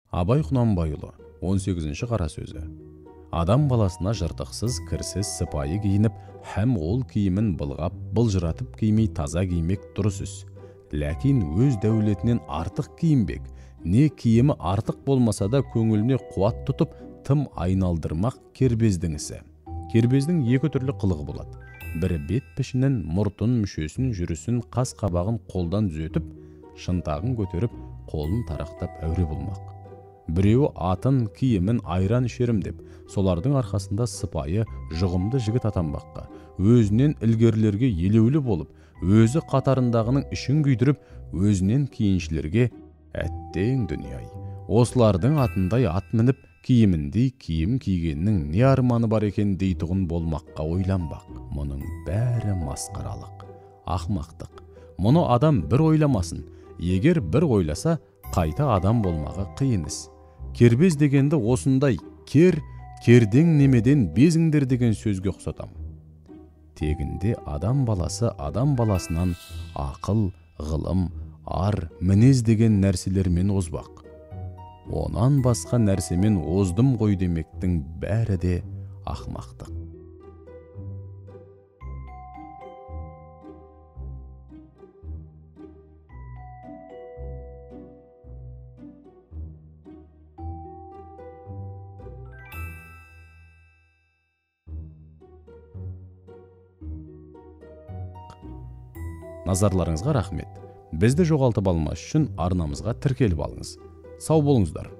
Абай Құнанбайұлы 18-ші қара сөзі. Адам баласына жыртықсыз, кірсіз, сыпайы киініп, һәм ол киімін былғап, былжыратып кимей таза кимек дұрыс іс. Ләкин өз дәулетінен артық киінбек, не киімі артық болмаса да көңіліне қуат тұтып, тым айналдырмақ кербездің ісі. Кербездің екі түрлі қылығы болады. Бірі бет пішінін, мұртын, мүшесін, жүрісін, қас қабағын қолдан түзетіп, шынтағын көтеріп, қолын тарақтап әуре болмақ. Біреуі атын, киімін айран ішерім деп, солардың арқасында сыпайы, жұғымды жігіт атанбаққа, өзінен ілгерілерге елеулі болып, өзі қатарындағының ішін күйдіріп, өзінен кейіншілерге әттең дүние-ай, осылардың атындай ат мініп, киіміндей киім кигеннің не арманы бар екен дейтұғын болмаққа ойланбақ. Мұның бәрі масқаралық, ақмақтық. Мұны адам бір ойламасын, егер бір ойласа, қайта адам болмағы қиын іс. Кербез дегенді осындай кердең немеден безіңдер деген сөзге ұқсатам. Тегінде адам баласы адам баласынан ақыл, ғылым, ар, мінез деген нәрселермен озбақ. Онан басқа нәрсемен оздым ғой демектің бәрі де ақмақтық. Назарларыңызға рахмет. Бізді жоғалтып алмас үшін арнамызға тіркеліп алыңыз. Сау болыңыздар.